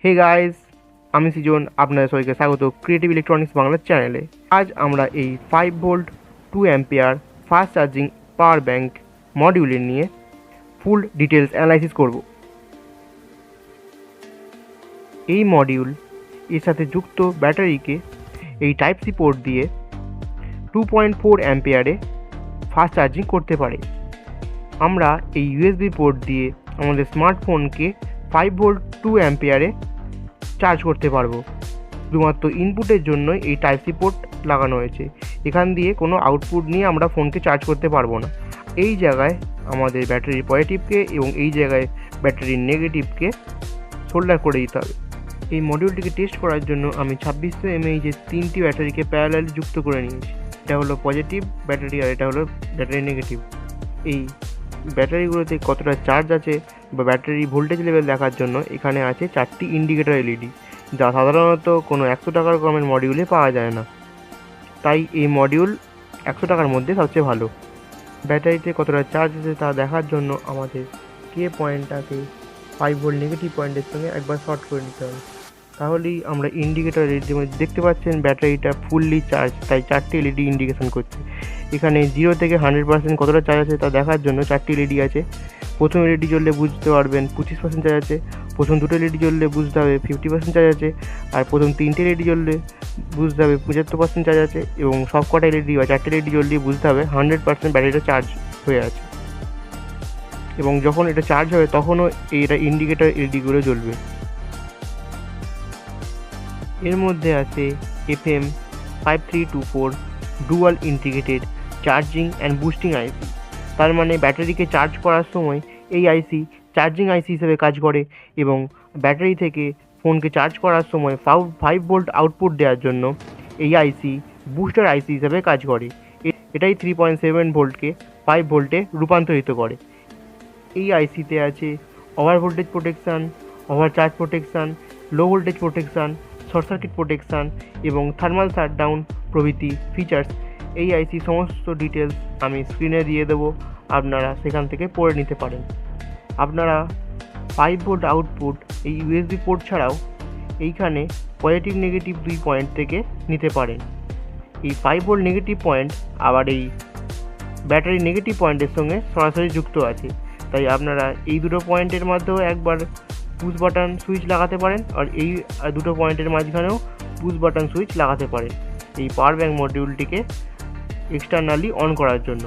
Hey guys, আমি season আপনাদের সবাইকে স্বাগত ক্রিয়েটিভ ইলেকট্রনিক্স বাংলা চ্যানেলে। আজ আমরা এই 5 volt 2 ampere fast charging power bank মডিউলের নিয়ে ফুল ডিটেলস অ্যানালাইসিস করব। এই মডিউল এর সাথে যুক্ত ব্যাটারিকে এই টাইপ সি পোর্ট দিয়ে 2.4 অ্যাম্পিয়ারে ফাস্ট চার্জিং করতে পারে। আমরা এই ইউএসবি পোর্ট দিয়ে আমাদের স্মার্টফোনকে 5 ভোল্ট 2 অ্যাম্পিয়ারে চার্জ করতে পারবো। শুধুমাত্র ইনপুটের জন্য এই টাইপ সি পোর্ট লাগানো হয়েছে। এখান দিয়ে কোনো আউটপুট নিয়ে আমরা ফোনকে চার্জ করতে পারবো না। এই জায়গায় আমাদের ব্যাটারির পজিটিভকে এবং এই জায়গায় ব্যাটারির নেগেটিভকে সোল্ডার করে দিতে হবে। এই মডিউলটিকে টেস্ট করার জন্য আমি 2600 mAh এর 3টি ব্যাটারিকে প্যারালালি যুক্ত করে নিয়েছি। এটা হলো পজিটিভ ব্যাটারি আর এটা হলো ব্যাটারি নেগেটিভ। এই ব্যাটারিগুলোতে কতটা চার্জ আছে বা ব্যাটারি ভোল্টেজ লেভেল দেখার জন্য এখানে আছে 4টি ইন্ডিকেটর এলইডি, যা সাধারণত কোনো 100 টাকার কমের মডিউলে পাওয়া যায় না। তাই এই মডিউল 100 টাকার মধ্যে সবচেয়ে ভালো। ব্যাটারিতে কতটা চার্জ আছে তা দেখার জন্য আমাদের কে পয়েন্টটাকে 5 ভোল্ট নেগেটিভ পয়েন্টের সঙ্গে একবার শর্ট করে নিতে হবে। তাহলেই আমরা ইন্ডিকেটর এলইডির মধ্যে দেখতে পাচ্ছেন ব্যাটারিটা ফুললি চার্জ, তাই 4টি এলইডি ইন্ডিকেশন করছে। এখানে 0 থেকে 100% কতটা চার্জ আছে তা দেখার জন্য 4টি এলইডি আছে। প্রথম এলইডি জ্বললে বুঝতে পারবেন 25% চার্জ আছে, প্রথম দুটো এলইডি জ্বললে বুঝতে হবে 50% চার্জ আছে, আর প্রথম 3টে এলইডি জ্বললে বুঝতে হবে 75% চার্জ আছে, এবং সব কটা এলইডি বা 4টে এলইডি জ্বললে বুঝতে হবে 100% ব্যাটারিটা চার্জ হয়ে আছে। এবং যখন এটা চার্জ হবে তখনও এইটা ইন্ডিকেটর এলইডিগুলো জ্বলবে। এর মধ্যে আছে FM5324 dual integrated charging and boosting IC. তার মানে ব্যাটারিকে চার্জ করার সময় এই আইসি চার্জিং আইসি হিসেবে কাজ করে এবং ব্যাটারি থেকে ফোনকে চার্জ করার সময় 5 ভোল্ট আউটপুট দেওয়ার জন্য এই আইসি বুস্টার আইসি হিসেবে কাজ করে। এটাই 3.7 ভোল্টকে 5 ভোল্টে রূপান্তরিত করে। এই আইসিতে আছে over voltage protection, over charge protection, low voltage protection, short circuit protection এবং থার্মাল শাটডাউন প্রভৃতি ফিচার্স। এই আইসি সমস্ত ডিটেলস আমি স্ক্রিনে দিয়ে দেবো, আপনারা সেখান থেকে পড়ে নিতে পারেন। আপনারা 5 ভোল্ট আউটপুট এই ইউএসবি পোর্ট ছাড়াও এইখানে পজিটিভ নেগেটিভ 2 পয়েন্ট থেকে নিতে পারেন। এই 5 ভোল্ট নেগেটিভ পয়েন্ট আবার এই ব্যাটারি নেগেটিভ পয়েন্টের সঙ্গে সরাসরি যুক্ত আছে, তাই আপনারা এই দুটো পয়েন্টের মধ্যেও একবার পুশ বাটন সুইচ লাগাতে পারেন আর এই দুটো পয়েন্টের মাঝখানেও পুশ বাটন সুইচ লাগাতে পারেন এই পাওয়ার ব্যাংক মডিউলটিকে এক্সটার্নালি অন করার জন্য।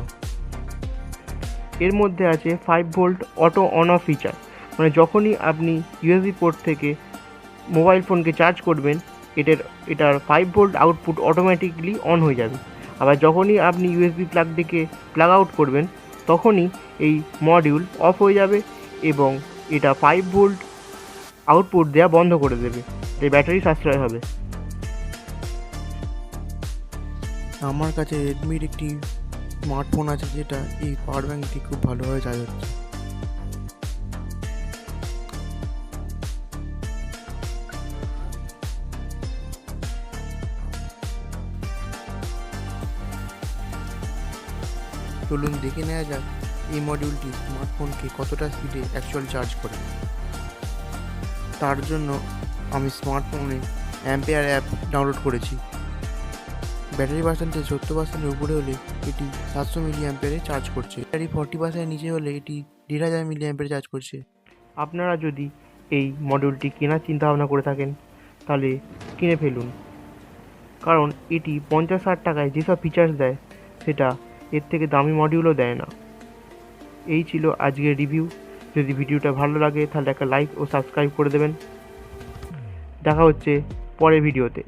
এর মধ্যে আছে 5 volt auto on of feature, মানে যখনই আপনি ইউএসবি পোর্ট থেকে মোবাইল ফোনকে চার্জ করবেন এটার 5 ভোল্ট আউটপুট অটোমেটিকলি অন হয়ে যাবে। আবার যখনই আপনি ইউএসবি প্লাগটিকে প্লাগ আউট করবেন তখনই এই মডিউল অফ হয়ে যাবে এবং এটা 5 ভোল্ট আউটপুট দেওয়া বন্ধ করে দেবে, তাই ব্যাটারি সাশ্রয় হবে। আমার কাছে রেডমির একটি স্মার্টফোন আছে যেটা এই পাওয়ার ব্যাংকটি খুব ভালোভাবে চার্জ হচ্ছে। চলুন দেখে নেওয়া যাক এই মডিউলটি স্মার্টফোনকে কতটা স্পিডে অ্যাকচুয়াল চার্জ করে। তার জন্য আমি স্মার্টফোনে অ্যাম্পিয়ার অ্যাপ ডাউনলোড করেছি। ব্যাটারি পার্সেন্টেজ 70%-এর উপরে হলে এটি 700 মিলি অ্যাম্পিয়ারে চার্জ করছে। ব্যাটারি 40%-এর নিচে হলে এটি 1500 মিলি অ্যাম্পিয়ারে চার্জ করছে। আপনারা যদি এই মডিউলটি কেনার চিন্তাভাবনা করে থাকেন তাহলে কিনে ফেলুন, কারণ এটি 50-60 টাকায় যেসব ফিচার্স দেয় সেটা এর থেকে দামি মডিউলও দেয় না। এই ছিল আজকের রিভিউ। যদি ভিডিওটা ভালো লাগে তাহলে একটা লাইক ও সাবস্ক্রাইব করে দেবেন। দেখা হচ্ছে পরের ভিডিওতে।